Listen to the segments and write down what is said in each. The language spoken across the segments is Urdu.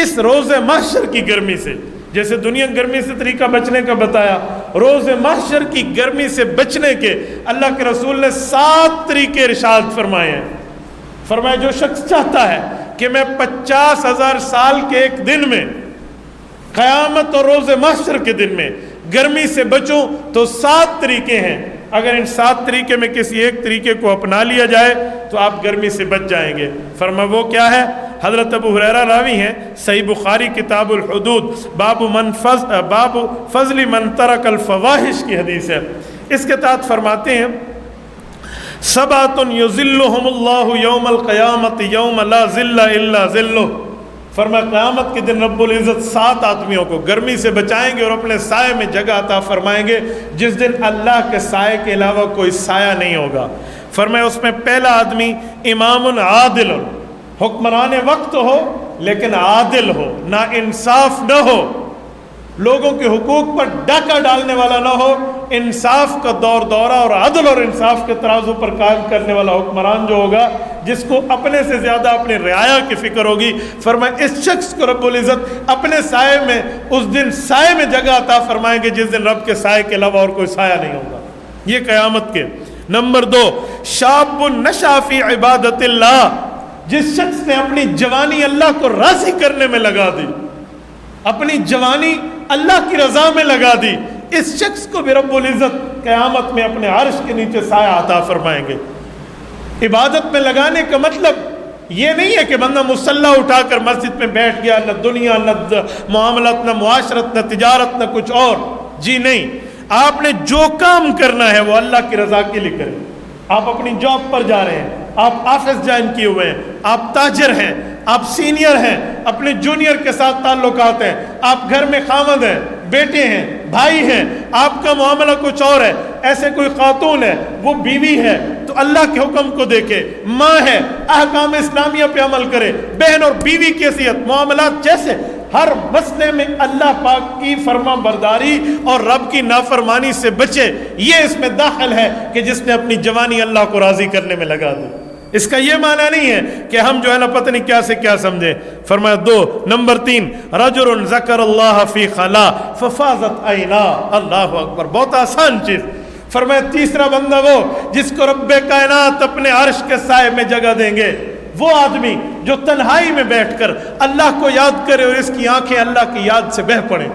اس روز محشر کی گرمی سے، جیسے دنیا گرمی سے طریقہ بچنے کا بتایا، روز محشر کی گرمی سے بچنے کے اللہ کے رسول نے 7 طریقے ارشاد فرمائے ہیں۔ فرمایا جو شخص چاہتا ہے کہ میں 50,000 سال کے ایک دن میں، قیامت اور روز محشر کے دن میں گرمی سے بچوں، تو 7 طریقے ہیں، اگر ان 7 طریقے میں کسی ایک طریقے کو اپنا لیا جائے تو آپ گرمی سے بچ جائیں گے۔ فرمایا وہ کیا ہے؟ حضرت ابو ہریرہ راوی ہیں، صحیح بخاری کتاب الحدود، باب فضل من ترک الفواحش کی حدیث ہے۔ اس کے تحت فرماتے ہیں سبعۃ یظلھم اللہ یوم القیامۃ یوم لا ظل الا ظلہ۔ فرمایا قیامت کے دن رب العزت 7 آدمیوں کو گرمی سے بچائیں گے اور اپنے سائے میں جگہ عطا فرمائیں گے جس دن اللہ کے سائے کے علاوہ کوئی سایہ نہیں ہوگا۔ فرمایا اس میں پہلا آدمی امام عادل، حکمران وقت ہو لیکن عادل ہو، نا انصاف نہ ہو، لوگوں کے حقوق پر ڈاکہ ڈالنے والا نہ ہو، انصاف کا دور دورہ اور عدل اور انصاف کے ترازو پر قائم کرنے والا حکمران جو ہوگا، جس کو اپنے سے زیادہ اپنے رعایا کی فکر ہوگی۔ فرمایا اس شخص کو رب العزت اپنے سائے میں اس دن سائے میں جگہ عطا فرمائیں گے جس دن رب کے سائے کے علاوہ اور کوئی سایہ نہیں ہوگا۔ یہ قیامت کے۔ نمبر 2، شاب نشأ فی عبادت اللہ، جس شخص نے اپنی جوانی اللہ کو راضی کرنے میں لگا دی، اپنی جوانی اللہ کی رضا میں لگا دی، اس شخص کو بھی رب العزت قیامت میں اپنے عرش کے نیچے سایہ عطا فرمائیں گے۔ عبادت میں لگانے کا مطلب یہ نہیں ہے کہ بندہ مصلی اٹھا کر مسجد میں بیٹھ گیا، نہ دنیا، نہ معاملات، نہ معاشرت، نہ تجارت، نہ کچھ اور، جی نہیں، آپ نے جو کام کرنا ہے وہ اللہ کی رضا کے لیے کریں۔ آپ اپنی جاب پر جا رہے ہیں، آپ آفس جوائن کیے ہوئے ہیں، آپ تاجر ہیں، آپ سینئر ہیں، اپنے جونیئر کے ساتھ تعلقات ہیں، آپ گھر میں خامد ہیں، بیٹے ہیں، بھائی ہیں، آپ کا معاملہ کچھ اور ہے، ایسے کوئی خاتون ہے، وہ بیوی ہے تو اللہ کے حکم کو دیکھے، ماں ہے احکام اسلامیہ پہ عمل کرے، بہن اور بیوی کی حیثیت، معاملات جیسے ہر مسئلے میں اللہ پاک کی فرما برداری اور رب کی نافرمانی سے بچے، یہ اس میں داخل ہے کہ جس نے اپنی جوانی اللہ کو راضی کرنے میں لگا دی۔ اس کا یہ معنی نہیں ہے کہ ہم جو ہے نا پتہ نہیں کیا سے کیا سمجھے۔ فرمایا 2، نمبر 3، رجل ذکر اللہ فی خلا ففاضت عینا، اللہ اکبر، بہت آسان چیز۔ فرمایا تیسرا بندہ وہ جس کو رب کائنات اپنے عرش کے سائے میں جگہ دیں گے، وہ آدمی جو تنہائی میں بیٹھ کر اللہ کو یاد کرے اور اس کی آنکھیں اللہ کی یاد سے بہہ پڑیں،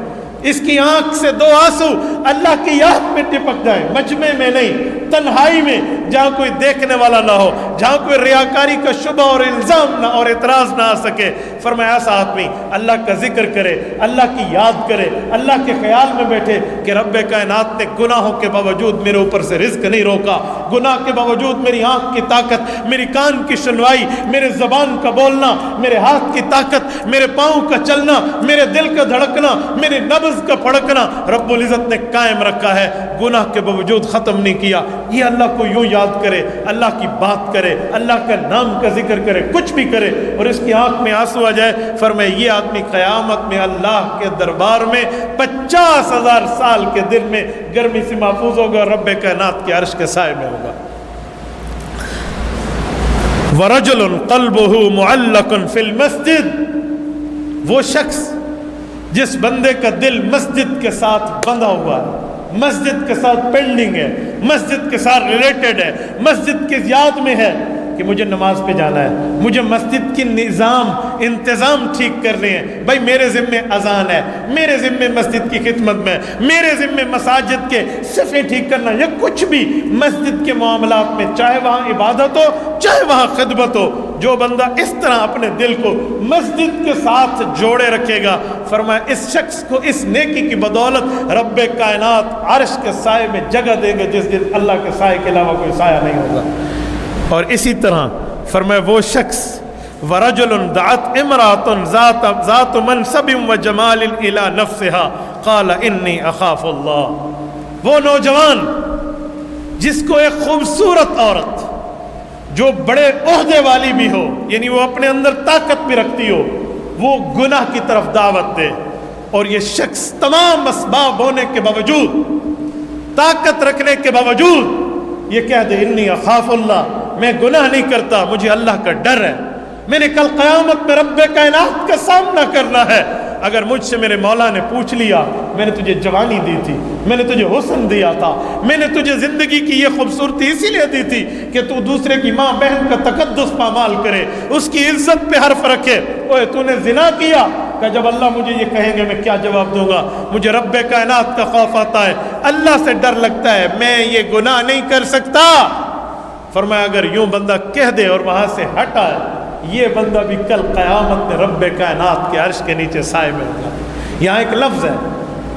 اس کی آنکھ سے 2 آنسو اللہ کی یاد میں ٹپک جائیں، مجمع میں نہیں، تنہائی میں، جہاں کوئی دیکھنے والا نہ ہو، جہاں کوئی ریاکاری کا شبہ اور الزام نہ اور اعتراض نہ آ سکے۔ فرمایا ایسا آدمی اللہ کا ذکر کرے، اللہ کی یاد کرے، اللہ کے خیال میں بیٹھے کہ رب کائنات نے گناہوں کے باوجود میرے اوپر سے رزق نہیں روکا، گناہ کے باوجود میری آنکھ کی طاقت، میری کان کی سنوائی، میرے زبان کا بولنا، میرے ہاتھ کی طاقت، میرے پاؤں کا چلنا، میرے دل کا دھڑکنا، میرے نبض کا پھڑکنا رب العزت نے قائم رکھا ہے، گناہ کے باوجود ختم نہیں کیا۔ یہ اللہ کو یوں یاد کرے، اللہ کی بات کرے، اللہ کا نام کا ذکر کرے، کچھ بھی کرے اور اس کی آنکھ میں آنسو آ جائے، فرمائے یہ آدمی قیامت میں اللہ کے دربار میں 50,000 سال کے دن میں گرمی سے محفوظ ہوگا اور رب کائنات کے عرش کے سائے میں ہوگا۔ وَرَجُلٌ قَلْبُهُ مُعَلَّقٌ فِي الْمَسْجِدِ، وہ شخص جس بندے کا دل مسجد کے ساتھ بندھا ہوا ہے، مسجد کے ساتھ پینڈنگ ہے، مسجد کے ساتھ ریلیٹڈ ہے، مسجد کی یاد میں ہے کہ مجھے نماز پہ جانا ہے، مجھے مسجد کی انتظام ٹھیک کرنے ہیں، بھائی میرے ذمے اذان ہے، میرے ذمے مسجد کی خدمت میں، میرے ذمے مساجد کے صفیں ٹھیک کرنا، یا کچھ بھی مسجد کے معاملات میں، چاہے وہاں عبادت ہو چاہے وہاں خدمت ہو، جو بندہ اس طرح اپنے دل کو مسجد کے ساتھ جوڑے رکھے گا، فرمایا اس شخص کو اس نیکی کی بدولت رب کائنات عرش کے سائے میں جگہ دیں گے جس دن اللہ کے سائے کے علاوہ کوئی سایہ نہیں ہوگا۔ اور اسی طرح فرمایا وہ شخص وَرَجُلٌ دَعَتْ امْرَأَةٌ ذَاتُ مَنْصَبٍ وَجَمَالٍ إِلَى نَفْسِهَا قَالَ إِنِّي أَخَافُ اللَّهَ، وہ نوجوان جس کو ایک خوبصورت عورت جو بڑے عہدے والی بھی ہو، یعنی وہ اپنے اندر طاقت بھی رکھتی ہو، وہ گناہ کی طرف دعوت دے، اور یہ شخص تمام اسباب ہونے کے باوجود، طاقت رکھنے کے باوجود یہ کہہ دے انی اخاف اللہ، میں گناہ نہیں کرتا، مجھے اللہ کا ڈر ہے، میں نے کل قیامت میں رب کائنات کا سامنا کرنا ہے. اگر مجھ سے میرے مولا نے پوچھ لیا میں نے تجھے جوانی دی تھی, میں نے تجھے حسن دیا تھا, میں نے تجھے زندگی کی یہ خوبصورتی اسی لیے دی تھی کہ تو دوسرے کی ماں بہن کا تقدس پامال کرے, اس کی عزت پہ حرف رکھے, اوے تو نے زنا کیا, کہ جب اللہ مجھے یہ کہیں گے میں کیا جواب دوں گا؟ مجھے رب کائنات کا خوف آتا ہے, اللہ سے ڈر لگتا ہے, میں یہ گناہ نہیں کر سکتا. فرمایا اگر یوں بندہ کہہ دے اور وہاں سے ہٹ آئے, یہ بندہ بھی کل قیامت میں رب کائنات کے عرش کے نیچے سائے میں ہوگا. یہاں ایک لفظ ہے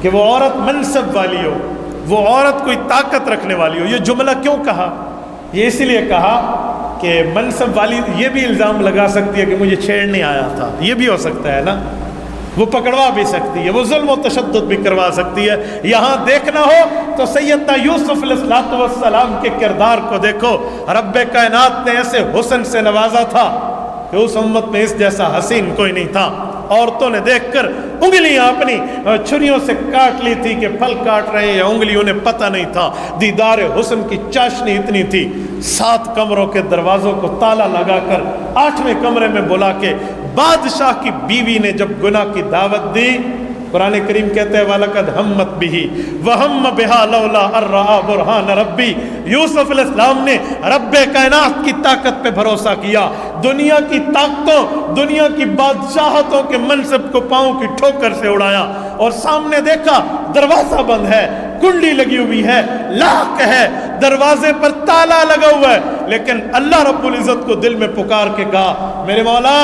کہ وہ عورت منصب والی ہو, وہ عورت کوئی طاقت رکھنے والی ہو. یہ جملہ کیوں کہا؟ یہ اس لیے کہا کہ منصب والی یہ بھی الزام لگا سکتی ہے کہ مجھے چھیڑنے آیا تھا, یہ بھی ہو سکتا ہے نا, وہ پکڑوا بھی سکتی ہے, وہ ظلم و تشدد بھی کروا سکتی ہے. یہاں دیکھنا ہو تو سیدنا یوسف علیہ السلام کے کردار کو دیکھو. رب کائنات نے ایسے حسن سے نوازا تھا کہ اس امت میں اس جیسا حسین کوئی نہیں تھا. عورتوں نے دیکھ کر انگلیاں اپنی چھریوں سے کاٹ لی تھی کہ پھل کاٹ رہے ہیں یا انگلی, انہیں پتہ نہیں تھا. دیدار حسن کی چاشنی اتنی تھی, 7 کمروں کے دروازوں کو تالا لگا کر 8ویں کمرے میں بلا کے بادشاہ کی بیوی نے جب گناہ کی دعوت دی, قرآن کریم کہتے ہیں وَلَقَدْ هَمَّتْ بِهِ وَهَمَّ بِهَا لَوْلَا أَن رَّأَىٰ بُرْهَانَ رَبِّهِ. یوسف علیہ السلام نے رب کائنات کی طاقت پہ بھروسہ کیا. دنیا کی طاقتوں, دنیا کی بادشاہتوں کے منصب کو پاؤں کی ٹھوکر سے اڑایا اور سامنے دیکھا دروازہ بند ہے, کنڈی لگی ہوئی ہے, لاک ہے, دروازے پر تالا لگا ہوا ہے, لیکن اللہ رب العزت کو دل میں پکار کے کہا میرے مولا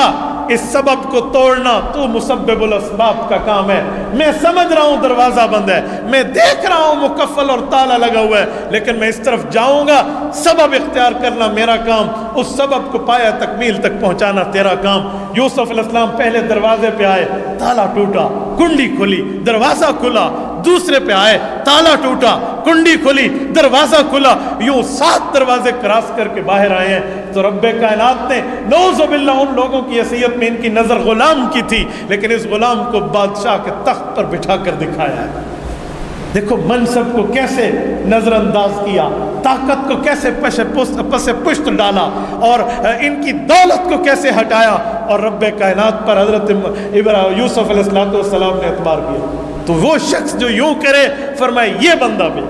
اس سبب کو توڑنا تو مسبب الاسباب کا کام ہے. میں سمجھ رہا ہوں دروازہ بند ہے, میں دیکھ رہا ہوں مکفل اور تالا لگا ہوا ہے, لیکن میں اس طرف جاؤں گا, سبب اختیار کرنا میرا کام, اس سبب کو پایا تکمیل تک پہنچانا تیرا کام. یوسف علیہ السلام پہلے دروازے پہ آئے, تالا ٹوٹا, کنڈی کھلی, دروازہ کھلا. دوسرے پہ آئے, تالا ٹوٹا, کنڈی کھلی, دروازہ کھلا. یوں 7 دروازے کراس کر کے باہر آئے ہیں. تو رب کائنات نے نعوذ باللہ ان لوگوں کی حیثیت میں ان کی نظر غلام کی تھی, لیکن اس غلام کو بادشاہ کے تخت پر بٹھا کر دکھایا ہے. دیکھو منصب کو کیسے نظر انداز کیا, طاقت کو کیسے پس پشت ڈالا, اور ان کی دولت کو کیسے ہٹایا, اور رب کائنات پر حضرت یوسف علیہ السلام نے اعتبار کیا. تو وہ شخص جو یوں کرے, فرمائے یہ بندہ بھی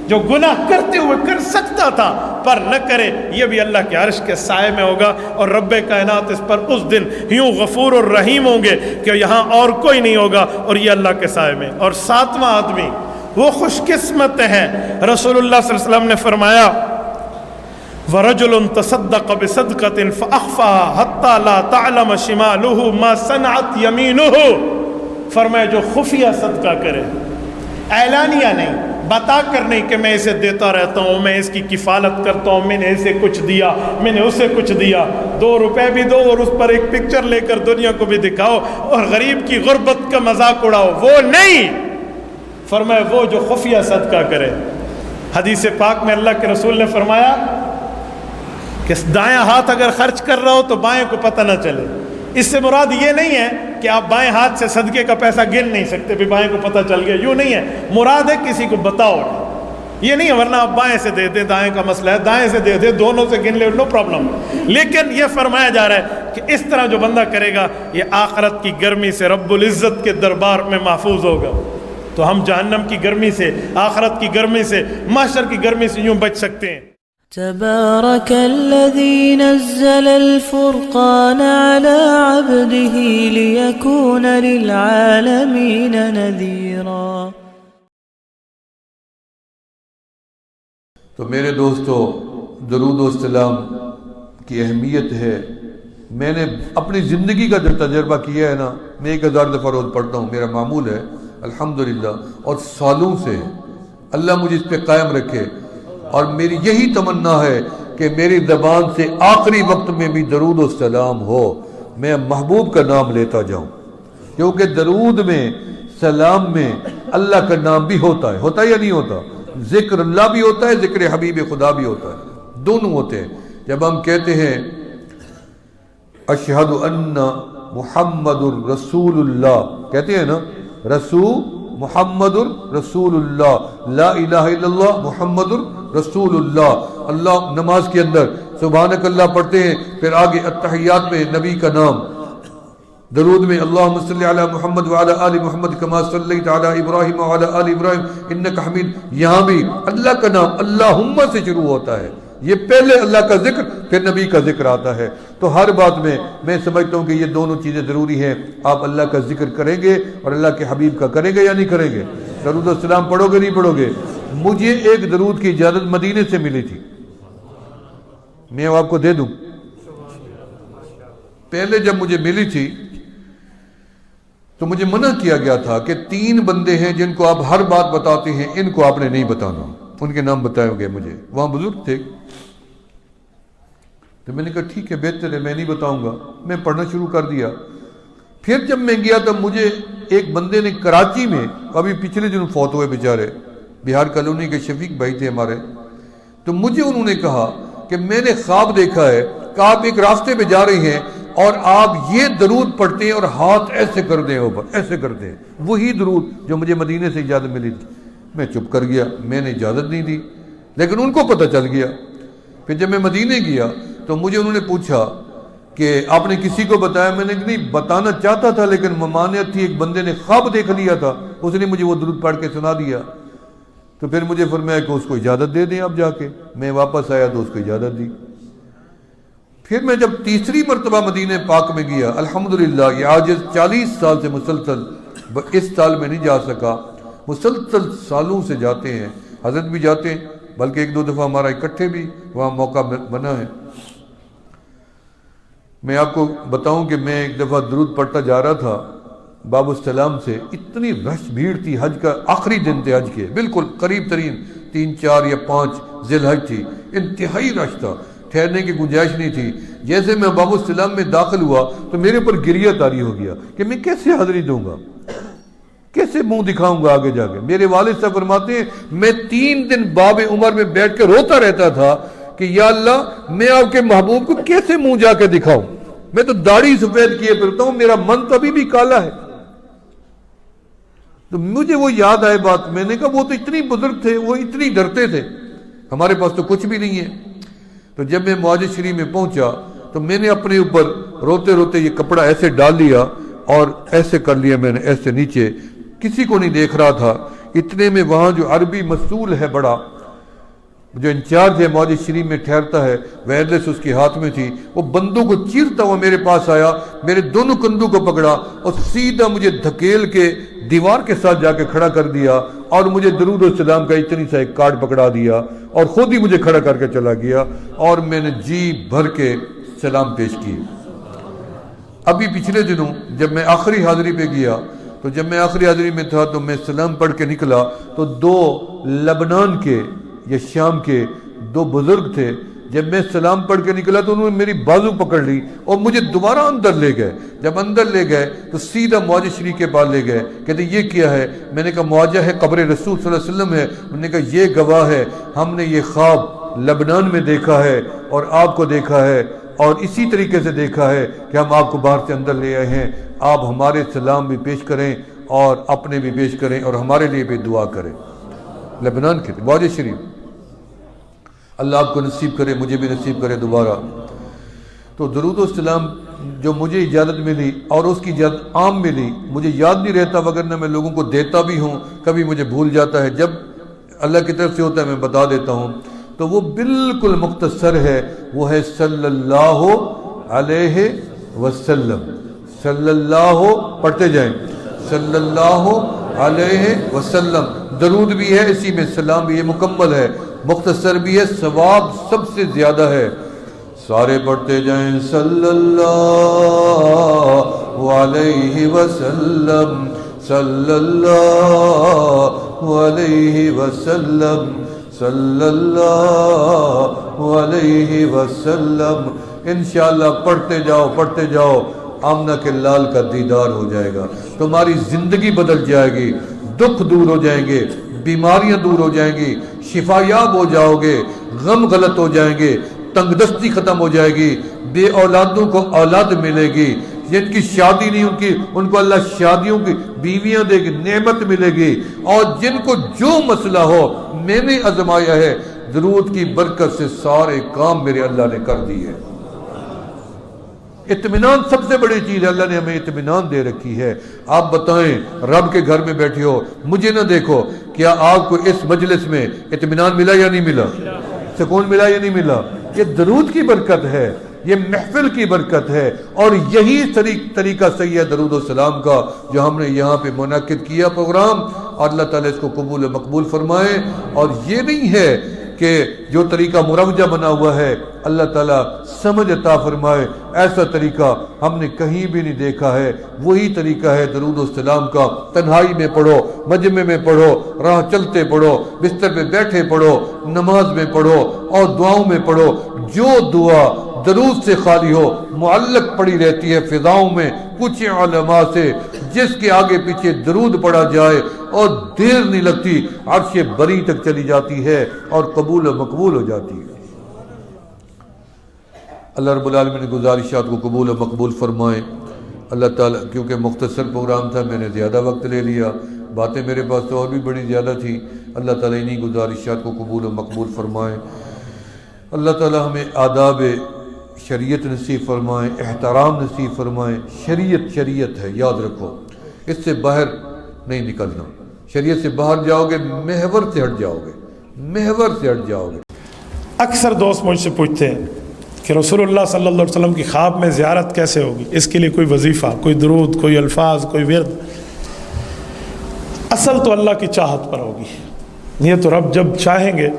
جو گناہ کرتے ہوئے کر سکتا تھا پر نہ کرے, یہ بھی اللہ کے عرش کے سائے میں ہوگا. اور رب کائنات اس پر اس دن یوں غفور اور رحیم ہوں گے کہ یہاں اور کوئی نہیں ہوگا, اور یہ اللہ کے سائے میں. اور 7واں آدمی وہ خوش قسمت ہے. رسول اللہ صلی اللہ علیہ وسلم نے فرمایا وَرَجُلٌ تَصَدَّقَ بِصَدْقَةٍ فَأَخْفَاهَا حَتَّى لَا تَعْلَمَ شِمَالُهُ مَا صَنَعَتْ يَمِينُهُ. فرمایا جو خفیہ صدقہ کرے, اعلانیہ نہیں, بتا کر نہیں کہ میں اسے دیتا رہتا ہوں, میں اس کی کفالت کرتا ہوں, میں نے اسے کچھ دیا, میں نے اسے کچھ دیا, 2 روپے بھی دو اور اس پر ایک پکچر لے کر دنیا کو بھی دکھاؤ اور غریب کی غربت کا مذاق اڑاؤ, وہ نہیں. فرمایا وہ جو خفیہ صدقہ کرے. حدیث پاک میں اللہ کے رسول نے فرمایا کہ دائیں ہاتھ اگر خرچ کر رہا ہو تو بائیں کو پتہ نہ چلے. اس سے مراد یہ نہیں ہے کہ آپ بائیں ہاتھ سے صدقے کا پیسہ گن نہیں سکتے بھی بائیں کو پتہ چل گیا, یوں نہیں ہے. مراد ہے کسی کو بتاؤ, یہ نہیں ہے, ورنہ آپ بائیں سے دے دیں, دائیں کا مسئلہ ہے, دائیں سے دے دیں, دونوں سے گن لے, نو پرابلم. لیکن یہ فرمایا جا رہا ہے کہ اس طرح جو بندہ کرے گا یہ آخرت کی گرمی سے رب العزت کے دربار میں محفوظ ہوگا. تو ہم جہنم کی گرمی سے, آخرت کی گرمی سے, محشر کی گرمی سے یوں بچ سکتے ہیں. تبارك الذي نزل الفرقان على عبده ليكون للعالمين نذيرا. تو میرے دوستو, درود و سلام کی اہمیت ہے. میں نے اپنی زندگی کا جو تجربہ کیا ہے نا, میں 1000 دفعہ روز پڑھتا ہوں, میرا معمول ہے الحمدللہ, اور سالوں سے اللہ مجھے اس پہ قائم رکھے. اور میری یہی تمنا ہے کہ میری زبان سے آخری وقت میں بھی درود و سلام ہو, میں محبوب کا نام لیتا جاؤں, کیونکہ درود میں, سلام میں اللہ کا نام بھی ہوتا ہے یا نہیں ہوتا, ذکر اللہ بھی ہوتا ہے, ذکر حبیب خدا بھی ہوتا ہے, دونوں ہوتے ہیں. جب ہم کہتے ہیں اشہد ان محمد الرسول اللہ, کہتے ہیں نا رسول محمد الرسول اللہ, لا الہ الا اللہ محمد الرسول اللہ. اللہ نماز کے اندر سبحانک اللہ پڑھتے ہیں، پھر آگے التحیات میں نبی کا نام، درود میں اللہم صلی علی محمد وعلی آل محمد کما صلیت علی ابراہیم وعلی آل ابراہیم انک حمید، یہاں بھی اللہ کا نام اللہم سے شروع ہوتا ہے، یہ پہلے اللہ کا ذکر پھر نبی کا ذکر آتا ہے۔ تو ہر بات میں سمجھتا ہوں کہ یہ دونوں چیزیں ضروری ہیں۔ آپ اللہ کا ذکر کریں گے اور اللہ کے حبیب کا کریں گے یا نہیں کریں گے؟ درود و سلام پڑھو گے نہیں پڑھو گے؟ مجھے ایک درود کی اجازت مدینے سے ملی تھی، میں آپ کو دے دوں۔ پہلے جب مجھے ملی تھی تو مجھے منع کیا گیا تھا کہ 3 بندے ہیں جن کو آپ ہر بات بتاتے ہیں، ان کو آپ نے نہیں بتانا، ان کے نام بتائے گے مجھے، وہاں بزرگ تھے۔ تو میں نے کہا ٹھیک ہے، بہتر ہے، میں نہیں بتاؤں گا۔ میں پڑھنا شروع کر دیا۔ پھر جب میں گیا تو مجھے ایک بندے نے کراچی میں، ابھی پچھلے دن فوت ہوئے بیچارے، بہار کالونی کے شفیق بھائی تھے ہمارے، تو مجھے انہوں نے کہا کہ میں نے خواب دیکھا ہے کہ آپ ایک راستے پہ جا رہے ہیں اور آپ یہ درود پڑھتے ہیں اور ہاتھ ایسے کر دیں اوپر، ایسے کر دیں، وہی درود جو مجھے مدینے سے اجازت ملی تھی۔ میں چپ کر گیا، میں نے اجازت نہیں دی، لیکن ان کو پتہ چل گیا۔ پھر جب میں مدینے گیا تو مجھے انہوں نے پوچھا کہ آپ نے کسی کو بتایا؟ میں نے نہیں بتانا چاہتا تھا لیکن ممانعت تھی، ایک بندے نے خواب دیکھ لیا تھا، اس نے مجھے وہ درود پڑھ کے سنا دیا۔ تو پھر مجھے فرمایا کہ اس کو اجازت دے دیں آپ جا کے۔ میں واپس آیا تو اس کو اجازت دی۔ پھر میں جب تیسری مرتبہ مدینہ پاک میں گیا، الحمدللہ یہ عاجز 40 سال سے مسلسل، اس سال میں نہیں جا سکا، مسلسل سالوں سے جاتے ہیں، حضرت بھی جاتے ہیں، بلکہ 1-2 دفعہ ہمارا اکٹھے بھی وہاں موقع بنا ہے۔ میں آپ کو بتاؤں کہ میں ایک دفعہ درود پڑھتا جا رہا تھا باب السلام سے، اتنی رش بھیڑ تھی، حج کا آخری دن تھے، حج کے بالکل قریب ترین 3, 4 یا 5 ذی الحج تھی، انتہائی رش تھا، ٹھہرنے کی گنجائش نہیں تھی۔ جیسے میں باب السلام میں داخل ہوا تو میرے اوپر گریہ طاری ہو گیا کہ میں کیسے حاضری دوں گا، کیسے منہ دکھاؤں گا آگے جا کے۔ میرے والد صاحب فرماتے ہیں میں 3 دن باب عمر میں بیٹھ کے روتا رہتا تھا کہ یا اللہ میں آپ کے محبوب کو کیسے منہ جا کے دکھاؤں، میں تو داڑھی سفید کیے پھرتا ہوں، میرا من تو ابھی بھی کالا ہے۔ تو مجھے وہ یاد آئے بات، میں نے کہا وہ تو اتنی بزرگ تھے، وہ اتنی ڈرتے تھے، ہمارے پاس تو کچھ بھی نہیں ہے۔ تو جب میں معاذ شریف میں پہنچا تو میں نے اپنے اوپر روتے روتے یہ کپڑا ایسے ڈال لیا اور ایسے کر لیا، میں نے ایسے نیچے، کسی کو نہیں دیکھ رہا تھا۔ اتنے میں وہاں جو عربی مسئول ہے بڑا، جو انچارج ہے معاذ شریف میں ٹھہرتا ہے، وائرلیس اس کے ہاتھ میں تھی، وہ بندوں کو چیرتا ہوا میرے پاس آیا، میرے دونوں کندھوں کو پکڑا اور سیدھا مجھے دھکیل کے دیوار کے ساتھ جا کے کھڑا کر دیا اور مجھے درود و سلام کا اتنی سا ایک کارڈ پکڑا دیا اور خود ہی مجھے کھڑا کر کے چلا گیا اور میں نے جی بھر کے سلام پیش کیے۔ ابھی پچھلے دنوں جب میں آخری حاضری پہ گیا تو جب میں آخری حاضری میں تھا تو میں سلام پڑھ کے نکلا تو 2 لبنان کے یا شام کے 2 بزرگ تھے، جب میں سلام پڑھ کے نکلا تو انہوں نے میری بازو پکڑ لی اور مجھے دوبارہ اندر لے گئے۔ جب اندر لے گئے تو سیدھا معاذ شریف کے پاس لے گئے، کہتے یہ کیا ہے؟ میں نے کہا معاذہ ہے، قبر رسول صلی اللہ علیہ وسلم ہے۔ انہوں نے کہا یہ گواہ ہے، ہم نے یہ خواب لبنان میں دیکھا ہے اور آپ کو دیکھا ہے اور اسی طریقے سے دیکھا ہے کہ ہم آپ کو باہر سے اندر لے آئے ہیں، آپ ہمارے سلام بھی پیش کریں اور اپنے بھی پیش کریں اور ہمارے لیے بھی دعا کریں۔ لبنان کے تھے، معاذ شریف۔ اللہ آپ کو نصیب کرے، مجھے بھی نصیب کرے دوبارہ۔ تو درود و سلام جو مجھے اجازت ملی اور اس کی اجازت عام ملی، مجھے یاد نہیں رہتا، وگرنہ میں لوگوں کو دیتا بھی ہوں، کبھی مجھے بھول جاتا ہے، جب اللہ کی طرف سے ہوتا ہے میں بتا دیتا ہوں۔ تو وہ بالکل مختصر ہے، وہ ہے صلی اللہ علیہ وسلم۔ صلی اللہ پڑھتے جائیں، صلی اللہ علیہ وسلم۔ درود بھی ہے اسی میں، سلام بھی ہے، مکمل ہے، مختصر بھی ہے، ثواب سب سے زیادہ ہے۔ سارے پڑھتے جائیں صلی اللہ علیہ وسلم، صلی اللہ علیہ وسلم، صلی اللہ علیہ وسلم۔ انشاءاللہ پڑھتے جاؤ پڑھتے جاؤ، آمنہ کے لال کا دیدار ہو جائے گا، تمہاری زندگی بدل جائے گی، دکھ دور ہو جائیں گے، بیماریاں دور ہو جائیں گی، شفا یاب ہو جاؤ گے، غم غلط ہو جائیں گے، تنگ دستی ختم ہو جائے گی، بے اولادوں کو اولاد ملے گی، جن کی شادی نہیں ان کو اللہ شادیوں کی بیویاں دے گی، نعمت ملے گی، اور جن کو جو مسئلہ ہو میں نے آزمایا ہے، درود کی برکت سے سارے کام میرے اللہ نے کر دیے۔ اطمینان سب سے بڑی چیز ہے، اللہ نے ہمیں اطمینان دے رکھی ہے۔ آپ بتائیں، رب کے گھر میں بیٹھے ہو، مجھے نہ دیکھو، کیا آپ کو اس مجلس میں اطمینان ملا یا نہیں ملا؟ سکون ملا یا نہیں ملا؟ یہ درود کی برکت ہے، یہ محفل کی برکت ہے، اور یہی طریقہ صحیح ہے درود و سلام کا جو ہم نے یہاں پہ منعقد کیا پروگرام، اور اللہ تعالیٰ اس کو قبول و مقبول فرمائے۔ اور یہ نہیں ہے کہ جو طریقہ مروجہ بنا ہوا ہے، اللہ تعالیٰ سمجھ عطا فرمائے، ایسا طریقہ ہم نے کہیں بھی نہیں دیکھا ہے۔ وہی طریقہ ہے درود و سلام کا، تنہائی میں پڑھو، مجمع میں پڑھو، راہ چلتے پڑھو، بستر پہ بیٹھے پڑھو، نماز میں پڑھو اور دعاؤں میں پڑھو۔ جو دعا درود سے خالی ہو معلق پڑی رہتی ہے فضاؤں میں کچھ علماء سے، جس کے آگے پیچھے درود پڑھا جائے اور دیر نہیں لگتی، عرش بری تک چلی جاتی ہے اور قبول و مقبول ہو جاتی ہے۔ اللہ رب العالمین نے گزارشات کو قبول و مقبول فرمائیں۔ اللہ تعالیٰ، کیونکہ مختصر پروگرام تھا میں نے زیادہ وقت لے لیا، باتیں میرے پاس تو اور بھی بڑی زیادہ تھی۔ اللہ تعالیٰ انہی گزارشات کو قبول و مقبول فرمائیں۔ اللہ تعالیٰ ہمیں آداب شریعت نصیب فرمائیں، احترام نصیب فرمائیں۔ شریعت ہے، یاد رکھو، اس سے باہر نہیں نکلنا۔ شریعت سے باہر جاؤ گے محور سے ہٹ جاؤ گے، محور سے ہٹ جاؤ گے۔ اکثر دوست مجھ سے پوچھتے ہیں کہ رسول اللہ صلی اللہ علیہ وسلم کی خواب میں زیارت کیسے ہوگی؟ اس کے لیے کوئی وظیفہ، کوئی درود، کوئی الفاظ، کوئی ورد؟ اصل تو اللہ کی چاہت پر ہوگی۔ یہ تو رب جب چاہیں گے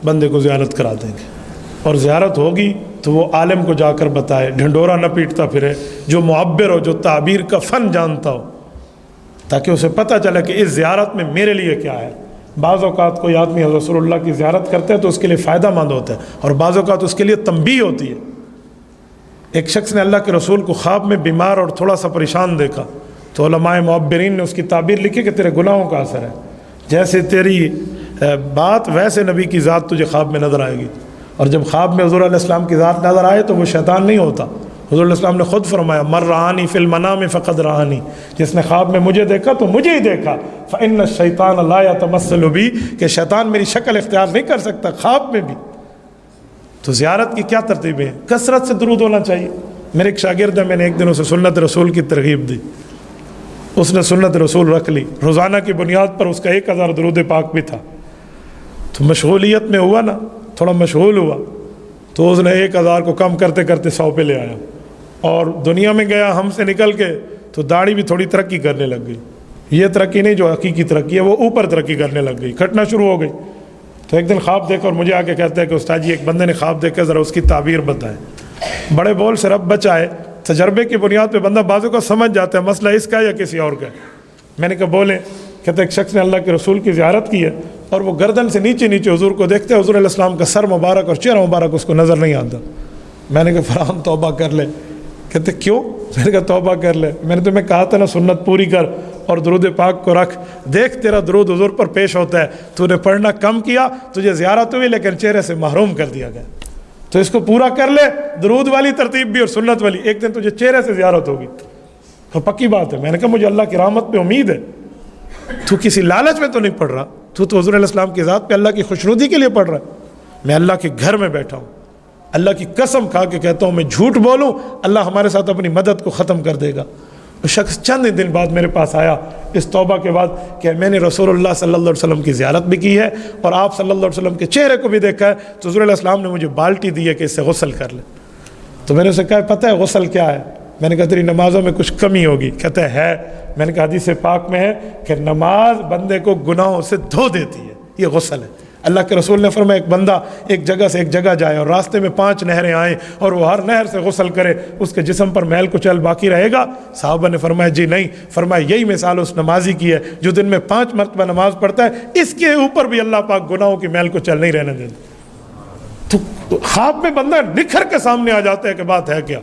بندے کو زیارت کرا دیں گے، اور زیارت ہوگی تو وہ عالم کو جا کر بتائے، ڈھنڈورا نہ پیٹتا پھرے، جو معبر ہو، جو تعبیر کا فن جانتا ہو، تاکہ اسے پتہ چلے کہ اس زیارت میں میرے لیے کیا ہے۔ بعض اوقات کوئی آدمی رسول اللہ کی زیارت کرتے ہیں تو اس کے لیے فائدہ مند ہوتا ہے، اور بعض اوقات اس کے لیے تنبیہ ہوتی ہے۔ ایک شخص نے اللہ کے رسول کو خواب میں بیمار اور تھوڑا سا پریشان دیکھا، تو علماء معبرین نے اس کی تعبیر لکھی کہ تیرے گناہوں کا اثر ہے، جیسے تیری بات ویسے نبی کی ذات تجھے خواب میں نظر آئے گی۔ اور جب خواب میں حضور علیہ السلام کی ذات نظر آئے تو وہ شیطان نہیں ہوتا۔ حضور علیہ السلام نے خود فرمایا، مر رآنی فی المنام فقد رآنی، جس نے خواب میں مجھے دیکھا تو مجھے ہی دیکھا۔ فإن الشیطان لا یتمثل بی، کہ شیطان میری شکل اختیار نہیں کر سکتا خواب میں بھی۔ تو زیارت کی کیا ترتیبیں ہیں؟ کثرت سے درود ہونا چاہیے۔ میرے ایک شاگرد ہے، میں نے ایک دن اسے سنت رسول کی ترغیب دی، اس نے سنت رسول رکھ لی، روزانہ کی بنیاد پر اس کا 1000 درود پاک بھی تھا۔ تو مشغولیت میں ہوا نا، تھوڑا مشغول ہوا، تو اس نے 1000 کو کم کرتے کرتے 100 پہ لے آیا، اور دنیا میں گیا ہم سے نکل کے تو داڑھی بھی تھوڑی ترقی کرنے لگ گئی۔ یہ ترقی نہیں جو حقیقی ترقی ہے، وہ اوپر ترقی کرنے لگ گئی، کھٹنا شروع ہو گئی۔ تو ایک دن خواب دیکھا اور مجھے آ کے کہتا ہے کہ استاد جی ایک بندے نے خواب دیکھا، ذرا اس کی تعبیر بتائیں۔ بڑے بول سے رب بچائے، تجربے کی بنیاد پہ بندہ بازو کا سمجھ جاتا ہے مسئلہ اس کا یا کسی اور کا ہے۔ میں نے کہا بولیں۔ کہتے ایک شخص نے اللہ کے رسول کی زیارت کی ہے، اور وہ گردن سے نیچے نیچے حضور کو دیکھتے ہیں، حضور علیہ السلام کا سر مبارک اور چہرہ مبارک اس کو نظر نہیں آتا۔ میں نے کہا فراہم توبہ کر لے۔ کہتے کیوں؟ میں نے کہا توبہ کر لے، میں نے تمہیں کہا تھا نا سنت پوری کر اور درود پاک کو رکھ، دیکھ تیرا درود حضور پر پیش ہوتا ہے، تو نے پڑھنا کم کیا، تجھے زیارت ہوئی لیکن چہرے سے محروم کر دیا گیا، تو اس کو پورا کر لے، درود والی ترتیب بھی اور سنت والی، ایک دن تجھے چہرے سے زیارت ہوگی۔ تو پکی بات ہے۔ میں نے کہا مجھے اللہ کی رحمت پہ امید ہے، تو کسی لالچ میں تو نہیں پڑھ رہا، تو حضور علیہ السلام کی ذات پہ اللہ کی خوشنودی کے لیے پڑھ رہا ہے۔ میں اللہ کے گھر میں بیٹھا ہوں، اللہ کی قسم کھا کے کہتا ہوں میں جھوٹ بولوں اللہ ہمارے ساتھ اپنی مدد کو ختم کر دے گا۔ وہ شخص چند دن بعد میرے پاس آیا اس توبہ کے بعد کہ میں نے رسول اللہ صلی اللہ علیہ وسلم کی زیارت بھی کی ہے اور آپ صلی اللہ علیہ وسلم کے چہرے کو بھی دیکھا ہے، تو حضور علیہ السلام نے مجھے بالٹی دی ہے کہ اس سے غسل کر لے۔ تو میں نے اسے کہا پتہ ہے غسل کیا ہے؟ میں نے کہا تیری نمازوں میں کچھ کمی ہوگی۔ کہتا ہے میں نے کہا حدیث پاک میں ہے کہ نماز بندے کو گناہوں سے دھو دیتی ہے، یہ غسل ہے۔ اللہ کے رسول نے فرمایا ایک بندہ ایک جگہ سے ایک جگہ جائے اور راستے میں 5 نہریں آئیں اور وہ ہر نہر سے غسل کرے، اس کے جسم پر میل کچیل باقی رہے گا؟ صحابہ نے فرمایا جی نہیں۔ فرمایا یہی مثال اس نمازی کی ہے جو دن میں 5 مرتبہ نماز پڑھتا ہے، اس کے اوپر بھی اللہ پاک گناہوں کی میل کچیل نہیں رہنے دیتا۔ تو خواب میں بندہ نکھر کے سامنے آ جاتا ہے کہ بات ہے کیا۔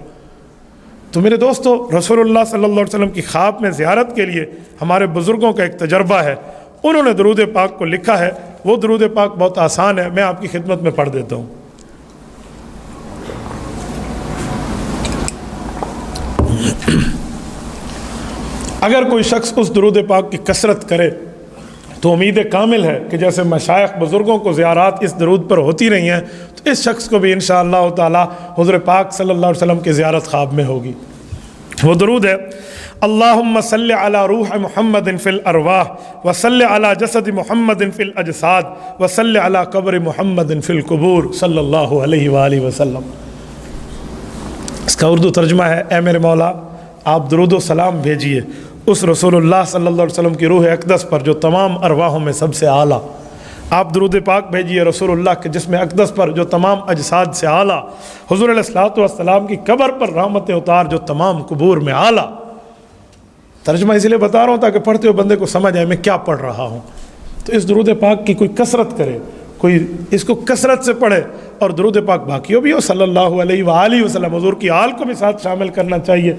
تو میرے دوستو رسول اللہ صلی اللہ علیہ وسلم کی خواب میں زیارت کے لیے ہمارے بزرگوں کا ایک تجربہ ہے، انہوں نے درود پاک کو لکھا ہے۔ وہ درود پاک بہت آسان ہے، میں آپ کی خدمت میں پڑھ دیتا ہوں۔ اگر کوئی شخص اس درود پاک کی کثرت کرے تو امید کامل ہے کہ جیسے مشائخ بزرگوں کو زیارات اس درود پر ہوتی رہی ہیں تو اس شخص کو بھی انشاءاللہ تعالی حضور پاک صلی اللہ علیہ وسلم کی زیارت خواب میں ہوگی۔ وہ درود ہے اللہم صلی علی روح محمد فی الارواح وصلی علی جسد محمد فی الاجساد وصلی علی قبر محمد فی القبور صلی اللہ علیہ وآلہ وسلم۔ اس کا اردو ترجمہ ہے، اے میرے مولا آپ درود و سلام بھیجیے اس رسول اللہ صلی اللہ علیہ وسلم کی روح اقدس پر جو تمام ارواحوں میں سب سے اعلیٰ۔ آپ درود پاک بھیجیے رسول اللہ کے جسم اقدس پر جو تمام اجساد سے اعلیٰ، حضور علیہ الصلوۃ والسلام کی قبر پر رحمتیں اتار جو تمام قبور میں اعلیٰ۔ ترجمہ اس لیے بتا رہا ہوں تاکہ پڑھتے ہوئے بندے کو سمجھ آئے میں کیا پڑھ رہا ہوں۔ تو اس درود پاک کی کوئی کثرت کرے، کوئی اس کو کثرت سے پڑھے، اور درود پاک باقیوں بھی ہو صلی اللہ علیہ وآلہ وسلم، حضور کی آل کو بھی ساتھ شامل کرنا چاہیے۔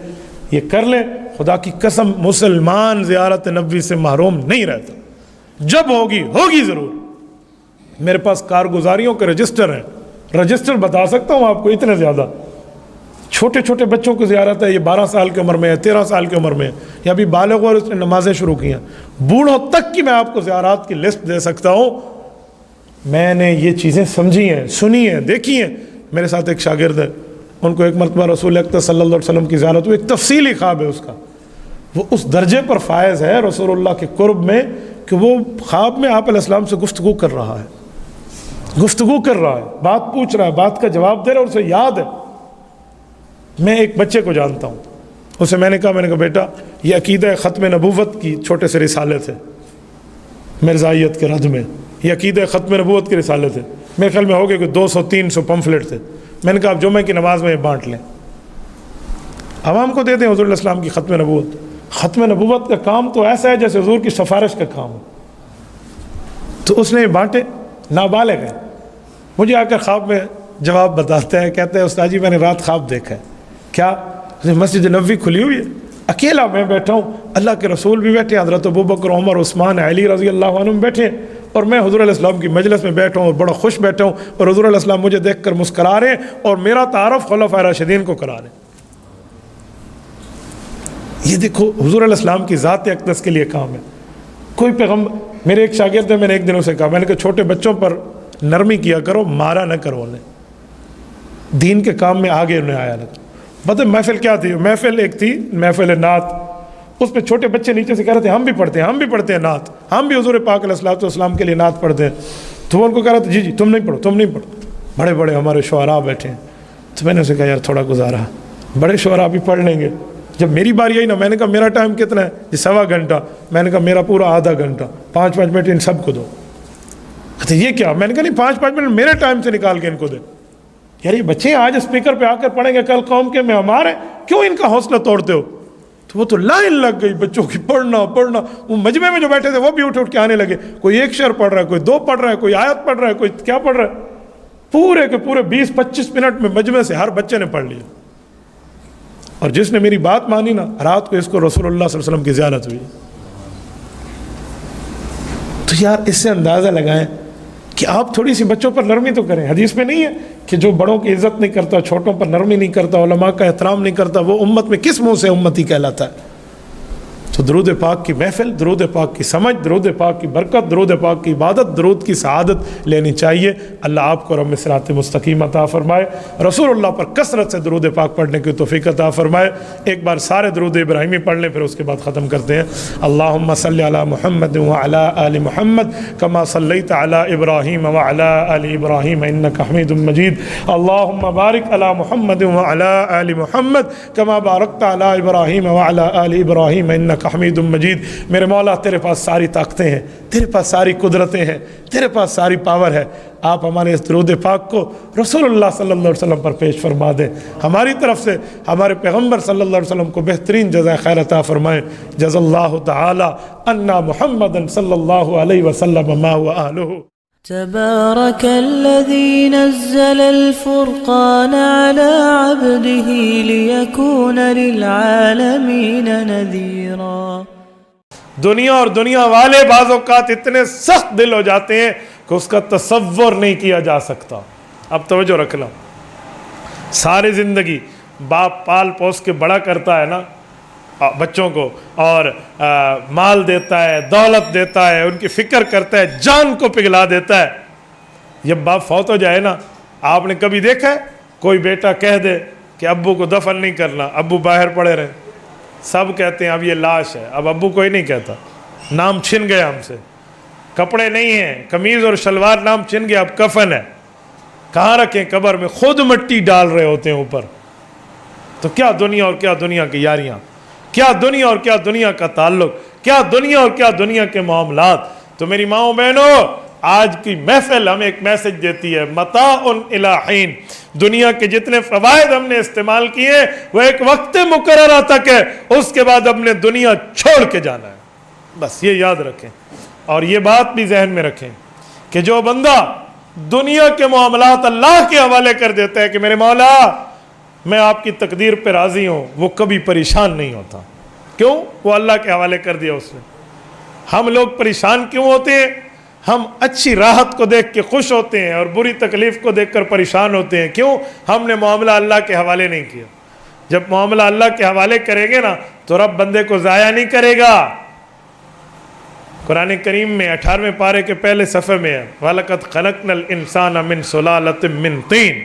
یہ کر لیں، خدا کی قسم مسلمان زیارت نبوی سے محروم نہیں رہتا، جب ہوگی ضرور۔ میرے پاس کارگزاریوں کے رجسٹر ہیں، رجسٹر بتا سکتا ہوں آپ کو اتنے زیادہ۔ چھوٹے چھوٹے بچوں کو زیارت ہے، یہ 12 سال کی عمر میں ہے، 13 سال کی عمر میں ہے، یا ابھی بالغ اور اس نے نمازیں شروع کی ہیں، بوڑھوں تک کی میں آپ کو زیارات کی لسٹ دے سکتا ہوں۔ میں نے یہ چیزیں سمجھی ہیں، سنی ہیں، دیکھی ہیں۔ میرے ساتھ ایک شاگرد ہے، ان کو ایک مرتبہ رسول اکرم صلی اللہ علیہ وسلم کی زیارت، وہ ایک تفصیلی خواب ہے اس کا، وہ اس درجے پر فائز ہے رسول اللہ کے قرب میں کہ وہ خواب میں آپ علیہ السلام سے گفتگو کر رہا ہے، بات پوچھ رہا ہے، بات کا جواب دے رہا ہے، اسے یاد ہے۔ میں ایک بچے کو جانتا ہوں، اسے میں نے کہا بیٹا یہ عقیدہ ختم نبوت کی چھوٹے سے رسالے تھے مرزائیت کے رد میں، یہ عقیدہ ختم نبوت کے رسالے تھے، میرے خیال میں ہو گئے کہ 200-300 پمفلٹ تھے۔ میں نے کہا آپ جمعہ کی نماز میں یہ بانٹ لیں، عوام کو دے دیں حضور علیہ السلام کی ختم نبوت۔ ختم نبوت کا کام تو ایسا ہے جیسے حضور کی سفارش کا کام ہو۔ تو اس نے یہ بانٹے، نابالغ ہے، مجھے آ کر خواب میں جواب بتاتے ہیں، کہتے ہیں استاد جی میں نے رات خواب دیکھا ہے۔ کیا؟ مسجد نبوی کھلی ہوئی ہے، اکیلا میں بیٹھا ہوں، اللہ کے رسول بھی بیٹھے، حضرت ابوبکر عمر عثمان علی رضی اللہ عنہ بیٹھے، اور میں حضور علیہ السلام کی مجلس میں بیٹھا ہوں اور بڑا خوش بیٹھا ہوں، اور حضور علیہ السلام مجھے دیکھ کر مسکرا رہے ہیں اور میرا تعارف خلفائے راشدین کو کرا رہے ہیں۔ یہ دیکھو حضور علیہ السلام کی ذات اقدس کے لیے کام ہے۔ کوئی پیغمبر، میرے ایک شاگرد ہے، میں نے ایک دن اسے کہا، میں نے کہا چھوٹے بچوں پر نرمی کیا کرو، مارا نہ کرو انہیں، دین کے کام میں آگے انہیں آیا نہ کرو۔ مطلب محفل کیا تھی؟ محفل ایک تھی محفل نعت، اس پہ چھوٹے بچے نیچے سے کہہ رہے تھے ہم بھی پڑھتے ہیں نعت، ہم بھی حضور پاک علیہ السلام کے لیے نعت پڑھتے ہیں۔ تو وہ ان کو کہہ رہا تھا جی تم نہیں پڑھو، بڑے بڑے ہمارے شعراء بیٹھے ہیں۔ تو میں نے اسے کہا یار تھوڑا گزارا، بڑے شعراء بھی پڑھ لیں گے۔ جب میری باری آئی نا، میں نے کہا میرا ٹائم کتنا ہے جی؟ 1.25 گھنٹہ۔ میں نے کہا میرا پورا آدھا گھنٹہ، 5-5 منٹ ان سب کو دو۔ کہتے یہ کیا؟ میں نے کہا نہیں 5-5 منٹ میرے ٹائم سے نکال کے ان کو دے۔ یار یہ بچے آج اسپیکر پہ آ کر پڑھیں گے، کل قوم کے معمار ہیں، کیوں ان کا حوصلہ توڑتے ہو؟ تو وہ تو لائن لگ گئی بچوں کی، پڑھنا۔ وہ مجمع میں جو بیٹھے تھے وہ بھی اٹھ کے آنے لگے، کوئی 1 شعر پڑھ رہا ہے، کوئی 2 پڑھ رہا ہے، کوئی آیت پڑھ رہا ہے، کوئی کیا پڑھ رہا ہے۔ پورے کے پورے 20-25 منٹ میں مجمع سے ہر بچے نے پڑھ لیا، اور جس نے میری بات مانی نا، رات کو اس کو رسول اللہ صلی اللہ علیہ وسلم کی زیارت ہوئی۔ تو یار اس سے اندازہ لگائیں کہ آپ تھوڑی سی بچوں پر نرمی تو کریں۔ حدیث میں نہیں ہے کہ جو بڑوں کی عزت نہیں کرتا، چھوٹوں پر نرمی نہیں کرتا، علماء کا احترام نہیں کرتا، وہ امت میں کس منہ سے امتی کہلاتا ہے؟ تو درود پاک کی محفل، درود پاک کی سمجھ، درود پاک کی برکت، درود پاک کی عبادت، درود کی سعادت لینی چاہیے۔ اللہ آپ کو رب صراط مستقیم عطا فرمائے، رسول اللہ پر کثرت سے درود پاک پڑھنے کی توفیق عطا فرمائے۔ ایک بار سارے درود ابراہیمی پڑھ لیں، پھر اس کے بعد ختم کرتے ہیں۔ اللہم صلی علی محمد وعلی آل محمد کما صلیت علی ابراہیم وعلی آل ابراہیم انک حمید مجید۔ اللہم بارک علی محمد وعلی آل محمد کما بارکت علی ابراہیم وعلی آل ابراہیم انک حمید مجید۔ میرے مولا تیرے پاس ساری طاقتیں ہیں، تیرے پاس ساری قدرتیں ہیں، تیرے پاس ساری پاور ہے۔ آپ ہمارے اس درود پاک کو رسول اللہ صلی اللہ علیہ وسلم پر پیش فرما دیں، ہماری طرف سے ہمارے پیغمبر صلی اللہ علیہ وسلم کو بہترین جزائے خیر عطا فرمائیں۔ جزا اللہ تعالی انا محمد صلی اللہ علیہ وسلم ما هو اہلہ۔ تبارك الذي نزل الفرقان على عبده ليكون للعالمين نذيرا۔ دنیا اور دنیا والے بعض اوقات اتنے سخت دل ہو جاتے ہیں کہ اس کا تصور نہیں کیا جا سکتا۔ اب توجہ رکھنا، ساری زندگی باپ پال پوس کے بڑا کرتا ہے نا، بچوں کو اور مال دیتا ہے، دولت دیتا ہے، ان کی فکر کرتا ہے، جان کو پگھلا دیتا ہے. جب باپ فوت ہو جائے نا، آپ نے کبھی دیکھا ہے کوئی بیٹا کہہ دے کہ ابو کو دفن نہیں کرنا، ابو باہر پڑے رہے؟ سب کہتے ہیں اب یہ لاش ہے. اب ابو کوئی نہیں کہتا، نام چھن گیا ہم سے. کپڑے نہیں ہیں، قمیض اور شلوار نام چھن گیا، اب کفن ہے. کہاں رکھیں؟ قبر میں. خود مٹی ڈال رہے ہوتے ہیں اوپر. تو کیا دنیا اور کیا دنیا کی یاریاں، کیا دنیا اور کیا دنیا کا تعلق، کیا دنیا اور کیا دنیا کے معاملات. تو میری ماؤں بہنوں، آج کی محفل ہمیں ایک میسج دیتی ہے، متاع الی حین. دنیا کے جتنے فوائد ہم نے استعمال کیے وہ ایک وقت مقررہ تک ہے، اس کے بعد ہم نے دنیا چھوڑ کے جانا ہے. بس یہ یاد رکھیں اور یہ بات بھی ذہن میں رکھیں کہ جو بندہ دنیا کے معاملات اللہ کے حوالے کر دیتا ہے کہ میرے مولا میں آپ کی تقدیر پہ راضی ہوں، وہ کبھی پریشان نہیں ہوتا. کیوں؟ وہ اللہ کے حوالے کر دیا اس نے. ہم لوگ پریشان کیوں ہوتے ہیں؟ ہم اچھی راحت کو دیکھ کے خوش ہوتے ہیں اور بری تکلیف کو دیکھ کر پریشان ہوتے ہیں. کیوں؟ ہم نے معاملہ اللہ کے حوالے نہیں کیا. جب معاملہ اللہ کے حوالے کریں گے نا تو رب بندے کو ضائع نہیں کرے گا. قرآن کریم میں 18ویں پارے کے پہلے صفحے میں ہے، وَلَقَدْ خَلَقْنَا الْإِنسَانَ مِنْ سُلَالَةٍ مِّن طِينٍ.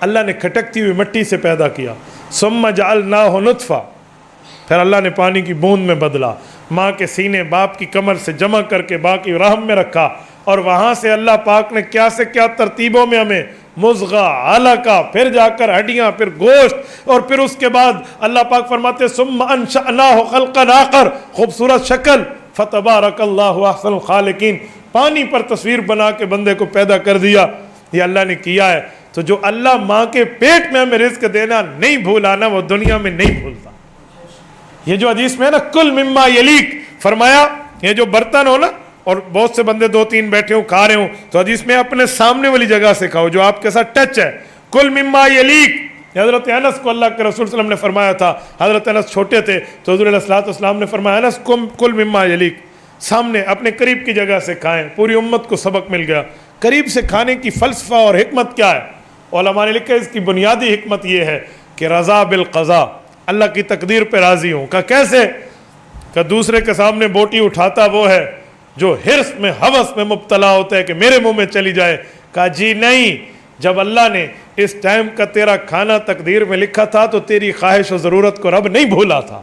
اللہ نے کھٹکتی ہوئی مٹی سے پیدا کیا. ثُمَّ جَعَلْنَاهُ نُطْفَةً، پھر اللہ نے پانی کی بوند میں بدلا. ماں کے سینے باپ کی کمر سے جمع کر کے باقی رحم میں رکھا، اور وہاں سے اللہ پاک نے کیا سے کیا ترتیبوں میں ہمیں مضغہ، علقہ، پھر جا کر ہڈیاں، پھر گوشت، اور پھر اس کے بعد اللہ پاک فرماتے ثم انشأناہ خلقا آخر، خوبصورت شکل، فتبارک اللہ احسن الخالقین. پانی پر تصویر بنا کے بندے کو پیدا کر دیا. یہ اللہ نے کیا ہے. تو جو اللہ ماں کے پیٹ میں ہمیں رزق دینا نہیں بھولانا، وہ دنیا میں نہیں بھولتا. یہ جو حدیث میں ہے نا کل مما یلیک، فرمایا یہ جو برتن ہو نا، اور بہت سے بندے 2-3 بیٹھے ہوں کھا رہے ہوں، تو حدیث میں اپنے سامنے والی جگہ سے کھاؤ جو آپ کے ساتھ ٹچ ہے. کل مما یلیک. حضرت انس کو اللہ کے رسول صلی اللہ علیہ وسلم نے فرمایا تھا، حضرت انس چھوٹے تھے تو حضور علیہ الصلوۃ والسلام نے فرمایا انس کل مما یلیک، سامنے اپنے قریب کی جگہ سے کھائیں. پوری امت کو سبق مل گیا. قریب سے کھانے کی فلسفہ اور حکمت کیا ہے؟ علماء نے لکھا ہے اس کی بنیادی حکمت یہ ہے کہ رضا بالقضاء، اللہ کی تقدیر پہ راضی ہوں. کہ کیسے؟ کہ دوسرے کے سامنے بوٹی اٹھاتا وہ ہے جو حرص میں ہوس میں مبتلا ہوتا ہے کہ میرے منہ میں چلی جائے. کہا جی نہیں، جب اللہ نے اس ٹائم کا تیرا کھانا تقدیر میں لکھا تھا تو تیری خواہش و ضرورت کو رب نہیں بھولا تھا.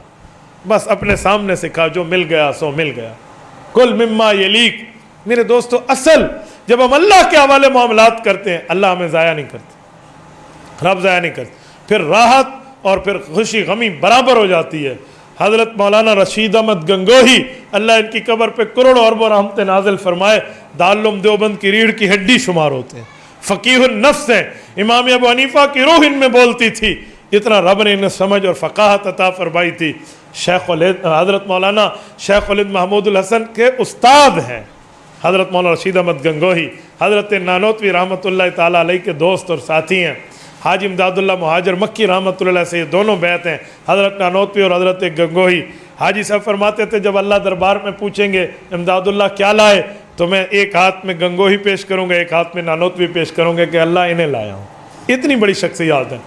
بس اپنے سامنے سے کھا، جو مل گیا سو مل گیا. کل مما یلیک. میرے دوستو، اصل جب ہم اللہ کے حوالے معاملات کرتے ہیں اللہ ہمیں ضائع نہیں کرتے، رب ضائع نہیں کرتے. پھر راحت اور پھر خوشی غمی برابر ہو جاتی ہے. حضرت مولانا رشید احمد گنگوہی، اللہ ان کی قبر پہ کروڑوں اربوں رحمت نازل فرمائے، دارالعلوم دیوبند کی ریڑھ کی ہڈی شمار ہوتے ہیں، فقیہ النفس ہیں. امام ابو حنیفہ کی روح ان میں بولتی تھی، اتنا رب نے انہیں سمجھ اور فقاہت عطا فرمائی تھی. شیخ حضرت مولانا شیخ ولید محمود الحسن کے استاد ہیں حضرت مولانا رشید احمد گنگوہی. حضرت نانوتوی رحمۃ اللہ تعالیٰ علیہ کے دوست اور ساتھی ہیں. حاجی امداد اللہ مہاجر مکی رحمۃ اللہ سے یہ دونوں بیعت ہیں، حضرت نانوتوی اور حضرت گنگوہی. حاجی صاحب فرماتے تھے جب اللہ دربار میں پوچھیں گے امداد اللہ کیا لائے، تو میں ایک ہاتھ میں گنگوہی پیش کروں گا، ایک ہاتھ میں نانوتوی پیش کروں گا کہ اللہ انہیں لایا ہوں. اتنی بڑی شخصیات ہیں.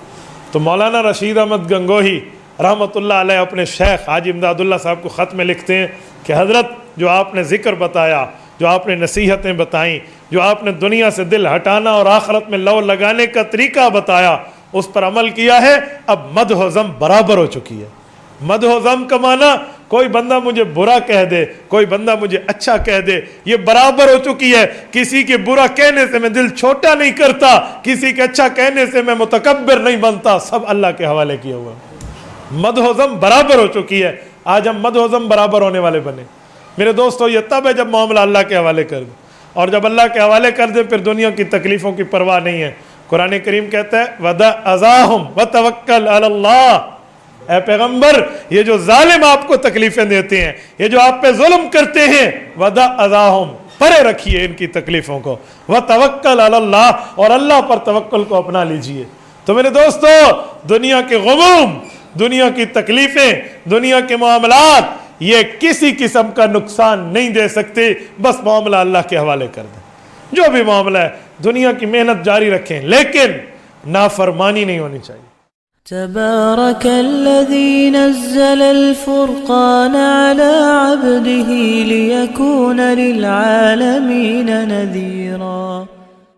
تو مولانا رشید احمد گنگوہی رحمۃ اللہ علیہ اپنے شیخ حاجی امداد اللہ صاحب کو خط میں لکھتے ہیں کہ حضرت جو آپ نے ذکر بتایا، جو آپ نے نصیحتیں بتائیں، جو آپ نے دنیا سے دل ہٹانا اور آخرت میں لو لگانے کا طریقہ بتایا، اس پر عمل کیا ہے. اب مدح و ذم برابر ہو چکی ہے. مدح و ذم کا معنی کوئی بندہ مجھے برا کہہ دے، کوئی بندہ مجھے اچھا کہہ دے، یہ برابر ہو چکی ہے. کسی کے برا کہنے سے میں دل چھوٹا نہیں کرتا، کسی کے اچھا کہنے سے میں متکبر نہیں بنتا. سب اللہ کے حوالے کیا ہوا. مدح و ذم برابر ہو چکی ہے. آج ہم مدح و ذم برابر ہونے والے بنے. میرے دوستو، یہ تب ہے جب معاملہ اللہ کے حوالے کر دیں، اور جب اللہ کے حوالے کر دیں پھر دنیا کی تکلیفوں کی پرواہ نہیں ہے. قرآن کریم کہتا ہے وَدَعْ أَذَاهُمْ وَتَوَكَّلْ عَلَى اللَّهِ. اے پیغمبر، یہ جو ظالم آپ کو تکلیفیں دیتے ہیں، یہ جو آپ پہ ظلم کرتے ہیں، وَدَعْ أَذَاهُمْ، پرے رکھیے ان کی تکلیفوں کو، وَتَوَكَّلْ عَلَى اللَّهِ، اور اللہ پر توکل کو اپنا لیجئے. تو میرے دوستو، دنیا کے غموم، دنیا کی تکلیفیں، دنیا کے معاملات، یہ کسی قسم کا نقصان نہیں دے سکتے. بس معاملہ اللہ کے حوالے کر دیں. جو بھی معاملہ ہے دنیا کی محنت جاری رکھیں، لیکن نافرمانی نہیں ہونی چاہیے. تبارك الذي نزل الفرقان على عبده ليكون للعالمين نذيرا